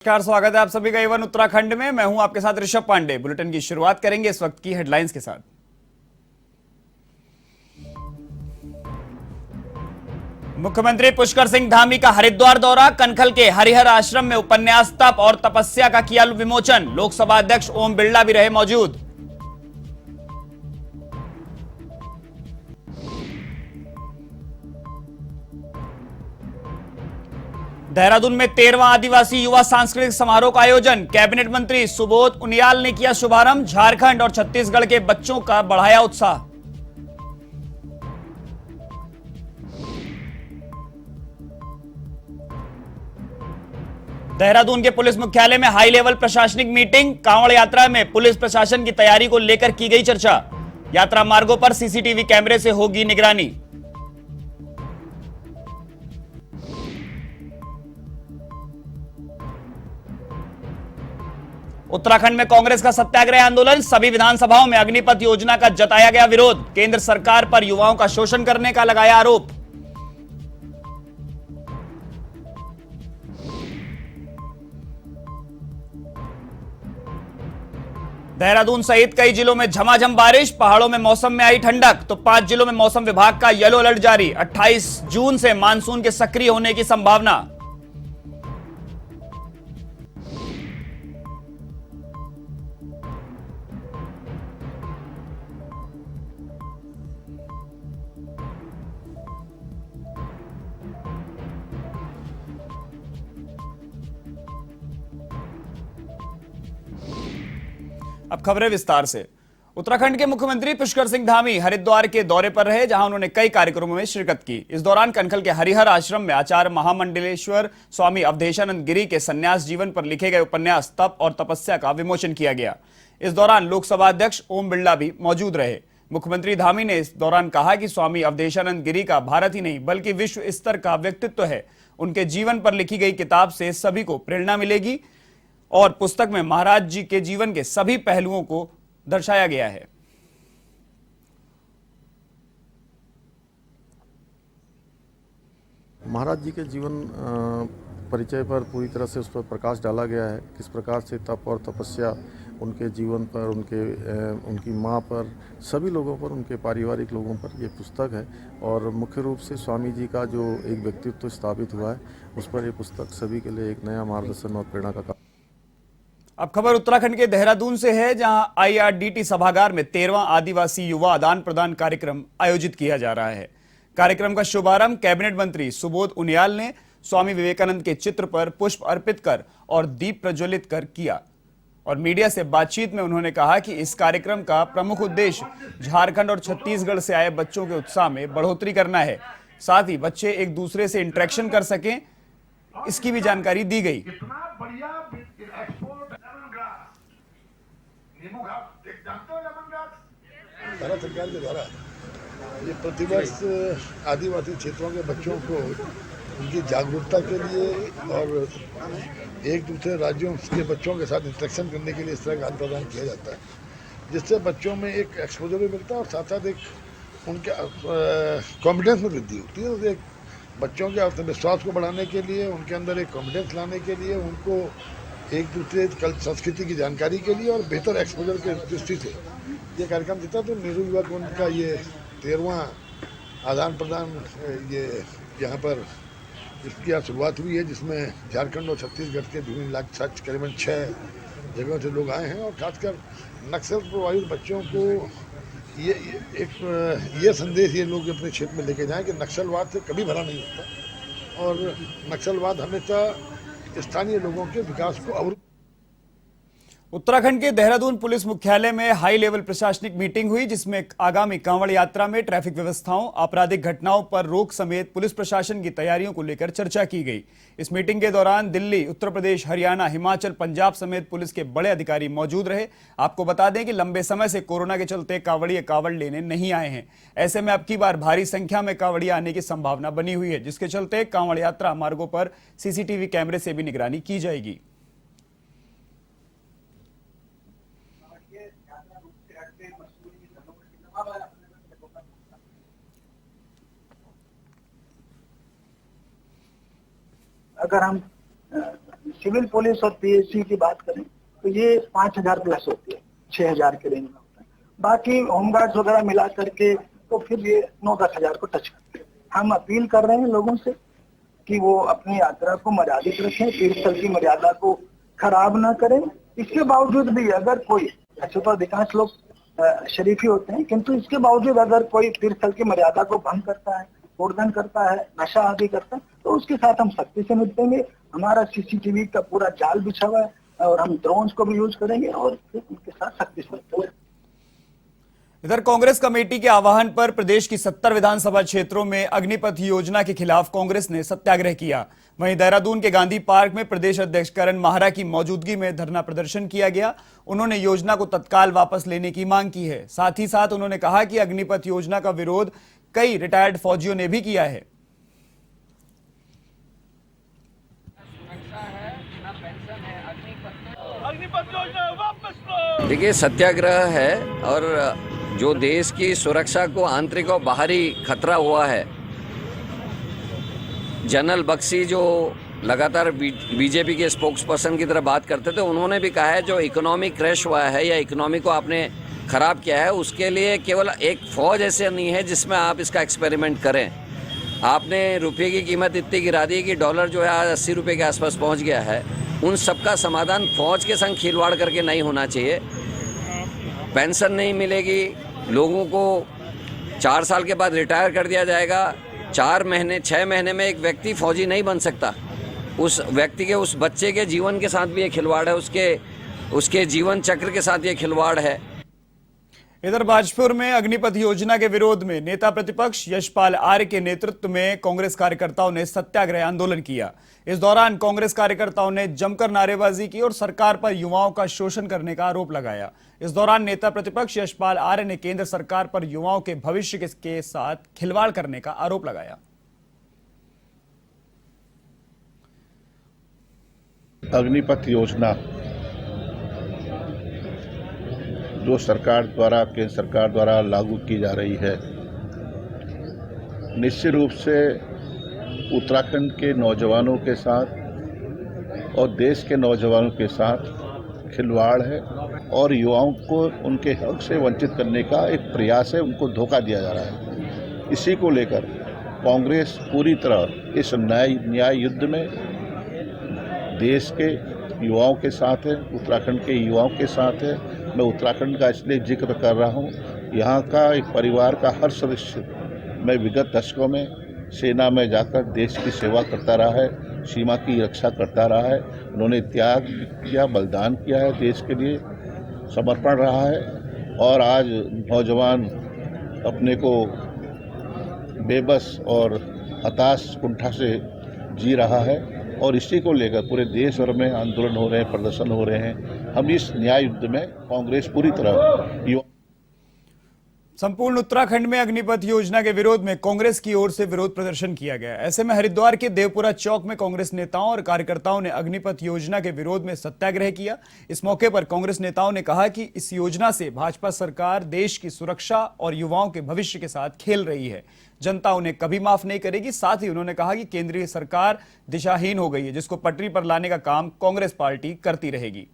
नमस्कार, स्वागत है आप सभी का एवन उत्तराखंड में। मैं हूं आपके साथ ऋषभ पांडे। बुलेटिन की शुरुआत करेंगे इस वक्त की हेडलाइंस के साथ। मुख्यमंत्री पुष्कर सिंह धामी का हरिद्वार दौरा, कनखल के हरिहर आश्रम में उपन्यास तप और तपस्या का किया विमोचन। लोकसभा अध्यक्ष ओम बिरला भी रहे मौजूद। देहरादून में 13वां आदिवासी युवा सांस्कृतिक समारोह का आयोजन, कैबिनेट मंत्री सुबोध उनियाल ने किया शुभारंभ। झारखंड और छत्तीसगढ़ के बच्चों का बढ़ाया उत्साह। देहरादून के पुलिस मुख्यालय में हाई लेवल प्रशासनिक मीटिंग, कांवड़ यात्रा में पुलिस प्रशासन की तैयारी को लेकर की गई चर्चा। यात्रा मार्गों पर सीसीटीवी कैमरे से होगी निगरानी। उत्तराखंड में कांग्रेस का सत्याग्रह आंदोलन, सभी विधानसभाओं में अग्निपथ योजना का जताया गया विरोध। केंद्र सरकार पर युवाओं का शोषण करने का लगाया आरोप। देहरादून सहित कई जिलों में झमाझम बारिश, पहाड़ों में मौसम में आई ठंडक, तो 5 जिलों में मौसम विभाग का येलो अलर्ट जारी। 28 जून से मानसून के सक्रिय होने की संभावना। अब खबरें विस्तार से। उत्तराखंड के मुख्यमंत्री पुष्कर सिंह धामी हरिद्वार के दौरे पर रहे, जहां उन्होंने कई कार्यक्रमों में शिरकत की। इस दौरान कनखल के हरिहर आश्रम में आचार्य महामंडलेश्वर स्वामी अवधेशानंद गिरी के संन्यास जीवन पर लिखे गए उपन्यास तप और तपस्या का विमोचन किया गया। इस दौरान लोकसभा अध्यक्ष ओम बिरला भी मौजूद रहे। मुख्यमंत्री धामी ने इस दौरान कहा कि स्वामी अवधेशानंद गिरी का भारत ही नहीं बल्कि विश्व स्तर का व्यक्तित्व है। उनके जीवन पर लिखी गई किताब से सभी को प्रेरणा मिलेगी और पुस्तक में महाराज जी के जीवन के सभी पहलुओं को दर्शाया गया है। महाराज जी के जीवन परिचय पर पूरी तरह से उस पर प्रकाश डाला गया है। किस प्रकार से तप और तपस्या उनके जीवन पर, उनकी माँ पर, सभी लोगों पर, उनके पारिवारिक लोगों पर ये पुस्तक है। और मुख्य रूप से स्वामी जी का जो एक व्यक्तित्व स्थापित हुआ है, उस पर ये पुस्तक सभी के लिए एक नया मार्गदर्शन और प्रेरणा का। अब खबर उत्तराखंड के देहरादून से है, जहां IRDT सभागार में 13वां आदिवासी युवा आदान प्रदान कार्यक्रम आयोजित किया जा रहा है। कार्यक्रम का शुभारंभ कैबिनेट मंत्री सुबोध उनियाल ने स्वामी विवेकानंद के चित्र पर पुष्प अर्पित कर और दीप प्रज्वलित कर किया। और मीडिया से बातचीत में उन्होंने कहा कि इस कार्यक्रम का प्रमुख उद्देश्य झारखंड और छत्तीसगढ़ से आए बच्चों के उत्साह में बढ़ोतरी करना है, साथ ही बच्चे एक दूसरे से इंटरेक्शन कर सकें, इसकी भी जानकारी दी गई। भारत सरकार के द्वारा ये प्रतिवर्ष आदिवासी क्षेत्रों के बच्चों को उनकी जागरूकता के लिए और एक दूसरे राज्यों के बच्चों के साथ इंटरेक्शन करने के लिए इस तरह का आदान प्रदान किया जाता है, जिससे बच्चों में एक एक्सपोजर भी मिलता है और साथ साथ एक उनके कॉन्फिडेंस में वृद्धि होती है। और एक बच्चों के आत्मविश्वास को बढ़ाने के लिए, उनके अंदर एक कॉन्फिडेंस लाने के लिए, उनको एक दूसरे संस्कृति की जानकारी के लिए और बेहतर एक्सपोजर के दृष्टि से ये कार्यक्रम देता। तो नेहरू युवा कुंज का ये 13वां आदान प्रदान ये यहाँ पर इसकी आज शुरुआत हुई है, जिसमें झारखंड और छत्तीसगढ़ के विभिन्न इलाके करीबन 6 जगहों से लोग आए हैं। और खासकर नक्सल प्रभावित बच्चों को ये संदेश ये लोग अपने क्षेत्र में लेके जाएं कि नक्सलवाद से कभी भला नहीं होता और नक्सलवाद हमेशा स्थानीय लोगों के विकास को अवरुद्ध। उत्तराखंड के देहरादून पुलिस मुख्यालय में हाई लेवल प्रशासनिक मीटिंग हुई, जिसमें आगामी कांवड़ यात्रा में ट्रैफिक व्यवस्थाओं, आपराधिक घटनाओं पर रोक समेत पुलिस प्रशासन की तैयारियों को लेकर चर्चा की गई। इस मीटिंग के दौरान दिल्ली, उत्तर प्रदेश, हरियाणा, हिमाचल, पंजाब समेत पुलिस के बड़े अधिकारी मौजूद रहे। आपको बता दें कि लंबे समय से कोरोना के चलते कांवड़िए कांवड़ लेने नहीं आए हैं। ऐसे में अब की बार भारी संख्या में कांवड़िया आने की संभावना बनी हुई है, जिसके चलते कांवड़ यात्रा मार्गों पर सीसीटीवी कैमरे से भी निगरानी की जाएगी। अगर हम सिविल पुलिस और पीएससी की बात करें तो ये 5,000 प्लस होती है, 6,000 के रेंज में होता है। बाकी होमगार्ड्स वगैरह मिला करके तो फिर ये 9-10 हजार को टच करते हैं। हम अपील कर रहे हैं लोगों से कि वो अपनी यात्रा को मर्यादित रखें, तीर्थस्थल की मर्यादा को खराब ना करें। इसके बावजूद भी अगर कोई, ऐसे तो अधिकांश लोग शरीफ ही होते हैं, किंतु इसके बावजूद अगर कोई तीर्थस्थल की मर्यादा को भंग करता है, उल्लंघन करता है, नशा आदि करता है, तो उसके साथ हम सख्ती से निपटेंगे। हमारा सीसीटीवी का पूरा जाल बिछा हुआ है और हम ड्रोन्स को भी यूज करेंगे और फिर उनके साथ सख्ती से निपटेंगे। इधर कांग्रेस कमेटी के आह्वान पर प्रदेश की 70 विधानसभा क्षेत्रों में अग्निपथ योजना के खिलाफ कांग्रेस ने सत्याग्रह किया। वहीं देहरादून के गांधी पार्क में प्रदेश अध्यक्ष करण माहरा की मौजूदगी में धरना प्रदर्शन किया गया। उन्होंने योजना को तत्काल वापस लेने की मांग की है। साथ ही साथ उन्होंने कहा कि अग्निपथ योजना का विरोध कई रिटायर्ड फौजियों ने भी किया है। देखिए, सत्याग्रह है और जो देश की सुरक्षा को आंतरिक और बाहरी खतरा हुआ है, जनरल बख्शी जो लगातार बीजेपी के स्पोक्स पर्सन की तरह बात करते थे, उन्होंने भी कहा है जो इकोनॉमी क्रैश हुआ है या इकोनॉमी को आपने ख़राब किया है, उसके लिए केवल एक फ़ौज ऐसे नहीं है जिसमें आप इसका एक्सपेरिमेंट करें। आपने रुपये की कीमत इतनी गिरा दी कि डॉलर जो है आज 80 रुपये के आसपास पहुंच गया है। उन सबका समाधान फ़ौज के संग खिलवाड़ करके नहीं होना चाहिए। पेंशन नहीं मिलेगी, लोगों को 4 साल के बाद रिटायर कर दिया जाएगा। 4 महीने 6 महीने में एक व्यक्ति फौजी नहीं बन सकता। उस व्यक्ति के, उस बच्चे के जीवन के साथ भी ये खिलवाड़ है, उसके जीवन चक्र के साथ ये खिलवाड़ है। इधर बाजपुर में अग्निपथ योजना के विरोध में नेता प्रतिपक्ष यशपाल आर्य के नेतृत्व में कांग्रेस कार्यकर्ताओं ने सत्याग्रह आंदोलन किया। इस दौरान कांग्रेस कार्यकर्ताओं ने जमकर नारेबाजी की और सरकार पर युवाओं का शोषण करने का आरोप लगाया। इस दौरान नेता प्रतिपक्ष यशपाल आर्य ने केंद्र सरकार पर युवाओं के भविष्य के साथ खिलवाड़ करने का आरोप लगाया। अग्निपथ योजना जो केंद्र सरकार द्वारा लागू की जा रही है, निश्चित रूप से उत्तराखंड के नौजवानों के साथ और देश के नौजवानों के साथ खिलवाड़ है और युवाओं को उनके हक से वंचित करने का एक प्रयास है, उनको धोखा दिया जा रहा है। इसी को लेकर कांग्रेस पूरी तरह इस न्याय युद्ध में देश के युवाओं के साथ है, उत्तराखंड के युवाओं के साथ है। मैं उत्तराखंड का इसलिए जिक्र कर रहा हूँ, यहाँ का एक परिवार का हर सदस्य मैं विगत दशकों में सेना में जाकर देश की सेवा करता रहा है, सीमा की रक्षा करता रहा है। उन्होंने त्याग किया, बलिदान किया है, देश के लिए समर्पण रहा है। और आज नौजवान अपने को बेबस और हताश कुंठा से जी रहा है और इसी को लेकर पूरे देश भर में आंदोलन हो रहे हैं, प्रदर्शन हो रहे हैं। हम इस न्याय युद्ध में कांग्रेस पूरी तरह संपूर्ण उत्तराखंड में अग्निपथ योजना के विरोध में कांग्रेस की ओर से विरोध प्रदर्शन किया गया। ऐसे में हरिद्वार के देवपुरा चौक में कांग्रेस नेताओं और कार्यकर्ताओं ने अग्निपथ योजना के विरोध में सत्याग्रह किया। इस मौके पर कांग्रेस नेताओं ने कहा कि इस योजना से भाजपा सरकार देश की सुरक्षा और युवाओं के भविष्य के साथ खेल रही है। जनता उन्हें कभी माफ नहीं करेगी। साथ ही उन्होंने कहा कि केंद्रीय सरकार दिशाहीन हो गई है, जिसको पटरी पर लाने का काम कांग्रेस पार्टी करती रहेगी।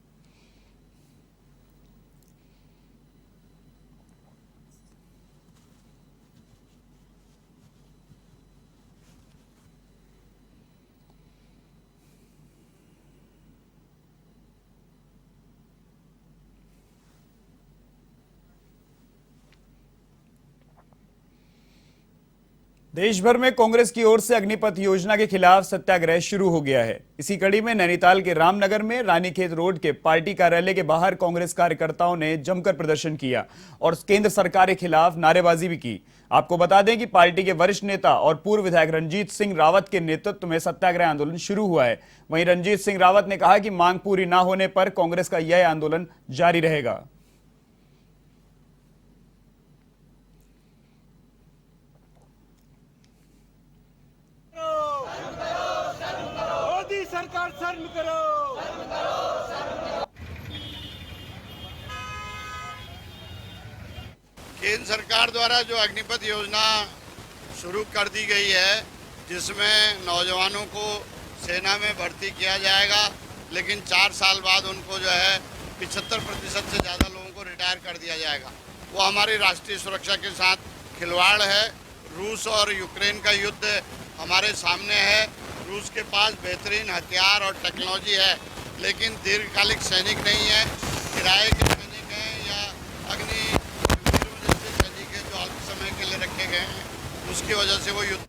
देश भर में कांग्रेस की ओर से अग्निपथ योजना के खिलाफ सत्याग्रह शुरू हो गया है। इसी कड़ी में नैनीताल के रामनगर में रानीखेत रोड के पार्टी कार्यालय के बाहर कांग्रेस कार्यकर्ताओं ने जमकर प्रदर्शन किया और केंद्र सरकार के खिलाफ नारेबाजी भी की। आपको बता दें कि पार्टी के वरिष्ठ नेता और पूर्व विधायक रंजीत सिंह रावत के नेतृत्व में सत्याग्रह आंदोलन शुरू हुआ है। वहीं रंजीत सिंह रावत ने कहा कि मांग पूरी न होने पर कांग्रेस का यह आंदोलन जारी रहेगा। सरकार शर्म करो। केंद्र सरकार द्वारा जो अग्निपथ योजना शुरू कर दी गई है, जिसमें नौजवानों को सेना में भर्ती किया जाएगा लेकिन 4 साल बाद उनको जो है 75% से ज़्यादा लोगों को रिटायर कर दिया जाएगा। वो हमारी राष्ट्रीय सुरक्षा के साथ खिलवाड़ है। रूस और यूक्रेन का युद्ध हमारे सामने है। रूस के पास बेहतरीन हथियार और टेक्नोलॉजी है, लेकिन दीर्घकालिक सैनिक नहीं है। किराए के सैनिक हैं या अग्नि सैनिक हैं जो अल्प समय के लिए रखे गए हैं, उसकी वजह से वो युद्ध।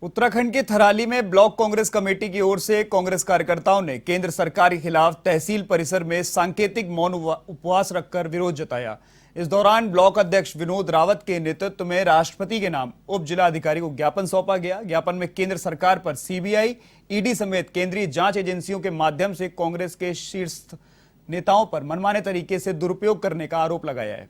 उत्तराखंड के थराली में ब्लॉक कांग्रेस कमेटी की ओर से कांग्रेस कार्यकर्ताओं ने केंद्र सरकार के खिलाफ तहसील परिसर में सांकेतिक मौन उपवास रखकर विरोध जताया। इस दौरान ब्लॉक अध्यक्ष विनोद रावत के नेतृत्व में राष्ट्रपति के नाम उप जिलाधिकारी को ज्ञापन सौंपा गया। ज्ञापन में केंद्र सरकार पर सीबीआई, ईडी समेत केंद्रीय जांच एजेंसियों के माध्यम से कांग्रेस के शीर्ष नेताओं पर मनमाने तरीके से दुरुपयोग करने का आरोप लगाया है।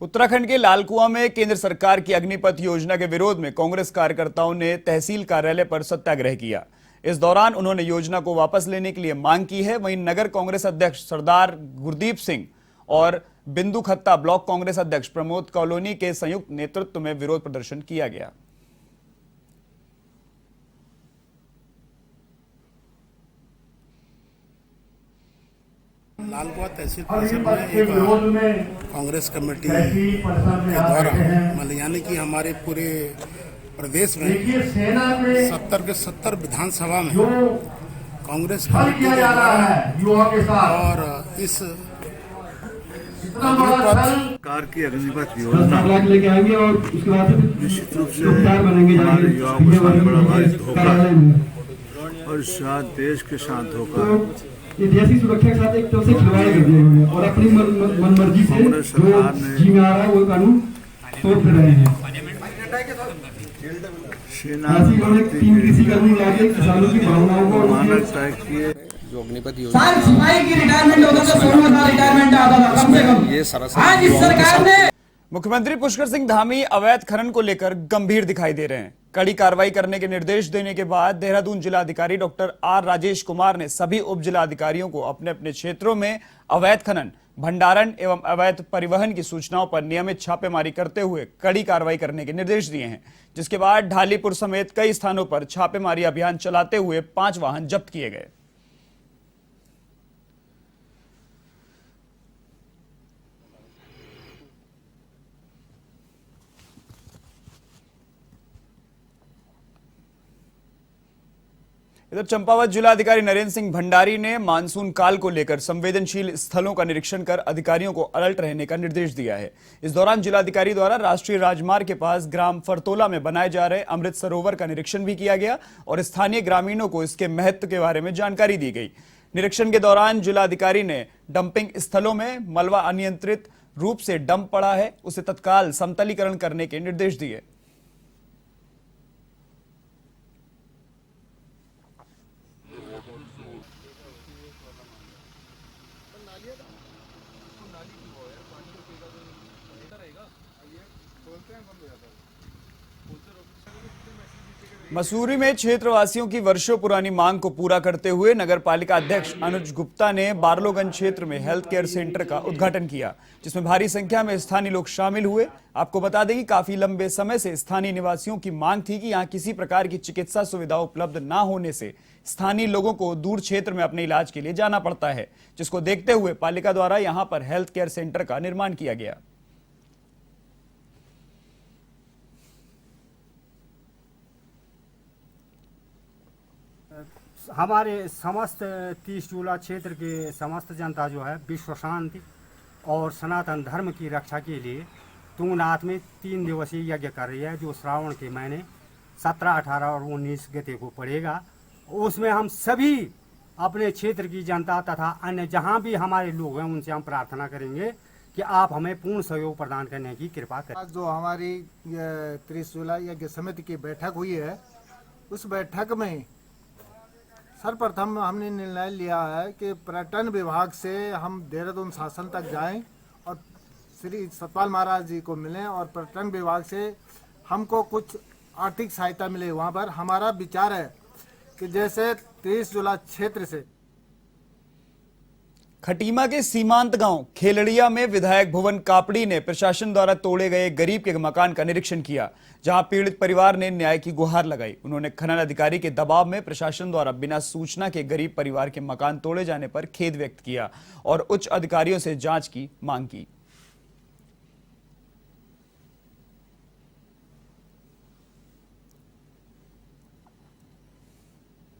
उत्तराखंड के लालकुआं में केंद्र सरकार की अग्निपथ योजना के विरोध में कांग्रेस कार्यकर्ताओं ने तहसील कार्यालय पर सत्याग्रह किया। इस दौरान उन्होंने योजना को वापस लेने के लिए मांग की है। वहीं नगर कांग्रेस अध्यक्ष सरदार गुरदीप सिंह और बिंदु खत्ता ब्लॉक कांग्रेस अध्यक्ष प्रमोद कॉलोनी के संयुक्त नेतृत्व में विरोध प्रदर्शन किया गया। लालकुआं तहसील परिषद में एक कांग्रेस कमेटी के द्वारा यानी कि हमारे पूरे प्रदेश में 70 के 70 विधानसभा में कांग्रेस कमेटी के द्वारा और इस सरकार की अग्निपथ योजना निश्चित रूप से हमारे युवाओं के साथ बड़ा भारी धोखा और शायद देश के साथ धोखा ये देश की सुरक्षा के साथ एक तरह से खिलवाड़ कर दिया उन्होंने और अपनी मनमर्जी से जो जी में आ रहा है वो कानून तोड़ फिर रहे हैं। उन्होंने 3 कृषि कानून लाके किसानों की भावनाओं को मानक तय किए। जो अग्निपथ योजना सिपाही की रिटायरमेंट होता था, 16 का रिटायरमेंट आता था कम से कम। ये आज इस सरकार ने मुख्यमंत्री पुष्कर सिंह धामी अवैध खनन को लेकर गंभीर दिखाई दे रहे हैं। कड़ी कार्रवाई करने के निर्देश देने के बाद देहरादून जिलाधिकारी डॉक्टर आर राजेश कुमार ने सभी उप जिलाधिकारियों को अपने अपने क्षेत्रों में अवैध खनन, भंडारण एवं अवैध परिवहन की सूचनाओं पर नियमित छापेमारी करते हुए कड़ी कार्रवाई करने के निर्देश दिए हैं। जिसके बाद ढालीपुर समेत कई स्थानों पर छापेमारी अभियान चलाते हुए 5 वाहन जब्त किए गए। इधर चंपावत जिलाधिकारी नरेंद्र सिंह भंडारी ने मानसून काल को लेकर संवेदनशील स्थलों का निरीक्षण कर अधिकारियों को अलर्ट रहने का निर्देश दिया है। इस दौरान जिलाधिकारी द्वारा राष्ट्रीय राजमार्ग के पास ग्राम फरतोला में बनाए जा रहे अमृत सरोवर का निरीक्षण भी किया गया और स्थानीय ग्रामीणों को इसके महत्व के बारे में जानकारी दी गई। निरीक्षण के दौरान जिलाधिकारी ने डंपिंग स्थलों में मलबा अनियंत्रित रूप से डंप पड़ा है, उसे तत्काल समतलीकरण करने के निर्देश दिए। मसूरी में क्षेत्रवासियों की वर्षों पुरानी मांग को पूरा करते हुए नगर पालिका अध्यक्ष अनुज गुप्ता ने बारलोगंज क्षेत्र में हेल्थ केयर सेंटर का उद्घाटन किया, जिसमें भारी संख्या में स्थानीय लोग शामिल हुए। आपको बता दें कि काफी लंबे समय से स्थानीय निवासियों की मांग थी कि यहां किसी प्रकार की चिकित्सा सुविधा उपलब्ध न होने से स्थानीय लोगों को दूर क्षेत्र में अपने इलाज के लिए जाना पड़ता है, जिसको देखते हुए पालिका द्वारा यहां पर हेल्थ केयर सेंटर का निर्माण किया गया। हमारे समस्त 30 जुला क्षेत्र के समस्त जनता जो है विश्व शांति और सनातन धर्म की रक्षा के लिए तुंगनाथ में 3 दिवसीय यज्ञ कर रही है, जो श्रावण के महीने 17, 18 और 19 गते को पड़ेगा। उसमें हम सभी अपने क्षेत्र की जनता तथा अन्य जहां भी हमारे लोग हैं उनसे हम प्रार्थना करेंगे कि आप हमें पूर्ण सहयोग प्रदान करने की कृपा करें। जो हमारी 30 जुलाई यज्ञ समिति की बैठक हुई है, उस बैठक में सर्वप्रथम हमने निर्णय लिया है कि पर्यटन विभाग से हम देहरादून शासन तक जाएं और श्री सतपाल महाराज जी को मिलें और पर्यटन विभाग से हमको कुछ आर्थिक सहायता मिले। वहां पर हमारा विचार है कि जैसे 30 जुलाई क्षेत्र से खटीमा के सीमांत गांव खेलड़िया में विधायक भुवन कापड़ी ने प्रशासन द्वारा तोड़े गए गरीब के मकान का निरीक्षण किया, जहां पीड़ित परिवार ने न्याय की गुहार लगाई। उन्होंने खनन अधिकारी के दबाव में प्रशासन द्वारा बिना सूचना के गरीब परिवार के मकान तोड़े जाने पर खेद व्यक्त किया और उच्च अधिकारियों से जांच की मांग की।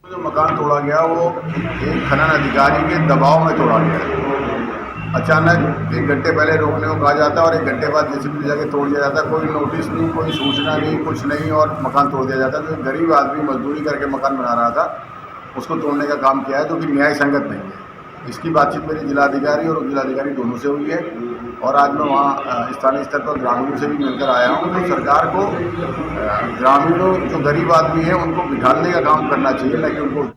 जो मकान तोड़ा गया वो एक खनन अधिकारी के दबाव में तोड़ा गया। अचानक 1 घंटे पहले रोकने को कहा जाता है और 1 घंटे बाद जेसीबी जाके तोड़ दिया जाता है। कोई नोटिस नहीं, कोई सूचना नहीं, कुछ नहीं, और मकान तोड़ दिया जाता है। जो गरीब आदमी मजदूरी करके मकान बना रहा था उसको तोड़ने का काम किया है, जो कि न्याय संगत नहीं है। इसकी बातचीत मेरी जिलाधिकारी और उप जिलाधिकारी दोनों से हुई है और आज मैं वहाँ स्थानीय स्तर पर ग्रामीणों से भी मिलकर आया हूँ। तो सरकार को ग्रामीणों जो गरीब आदमी है उनको बिठाने का काम करना चाहिए, न कि उनको।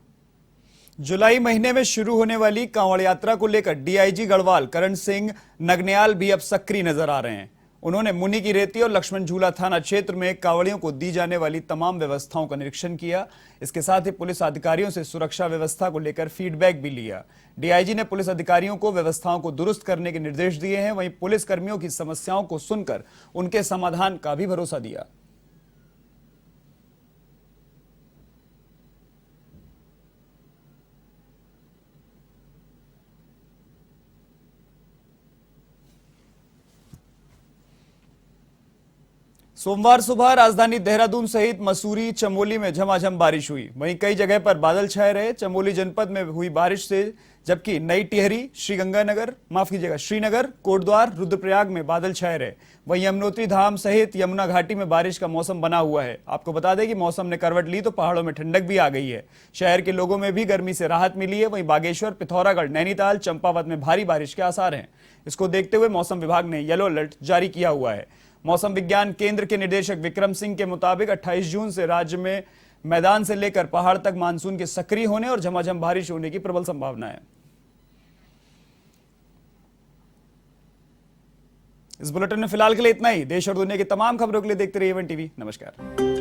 जुलाई महीने में शुरू होने वाली कांवड़ यात्रा को लेकर डीआईजी गढ़वाल करण सिंह नगन्याल भी अब सक्रिय नजर आ रहे हैं। उन्होंने मुनि की रेती और लक्ष्मण झूला थाना क्षेत्र में कांवड़ियों को दी जाने वाली तमाम व्यवस्थाओं का निरीक्षण किया। इसके साथ ही पुलिस अधिकारियों से सुरक्षा व्यवस्था को लेकर फीडबैक भी लिया। डीआईजी ने पुलिस अधिकारियों को व्यवस्थाओं को दुरुस्त करने के निर्देश दिए हैं। वहीं पुलिस कर्मियों की समस्याओं को सुनकर उनके समाधान का भी भरोसा दिया। सोमवार सुबह राजधानी देहरादून सहित मसूरी, चमोली में झमाझम बारिश हुई। वहीं कई जगह पर बादल छाए रहे। चमोली जनपद में हुई बारिश से जबकि नई टिहरी, श्रीनगर, कोटद्वार, रुद्रप्रयाग में बादल छाए रहे। वहीं यमुनोत्री धाम सहित यमुना घाटी में बारिश का मौसम बना हुआ है। आपको बता दें कि मौसम ने करवट ली तो पहाड़ों में ठंडक भी आ गई है। शहर के लोगों में भी गर्मी से राहत मिली है। वहीं बागेश्वर, पिथौरागढ़, नैनीताल, चंपावत में भारी बारिश के आसार हैं। इसको देखते हुए मौसम विभाग ने येलो अलर्ट जारी किया हुआ है। मौसम विज्ञान केंद्र के निदेशक विक्रम सिंह के मुताबिक 28 जून से राज्य में मैदान से लेकर पहाड़ तक मानसून के सक्रिय होने और झमाझम बारिश होने की प्रबल संभावना है। इस बुलेटिन में फिलहाल के लिए इतना ही। देश और दुनिया की तमाम खबरों के लिए देखते रहिए वन टीवी। नमस्कार।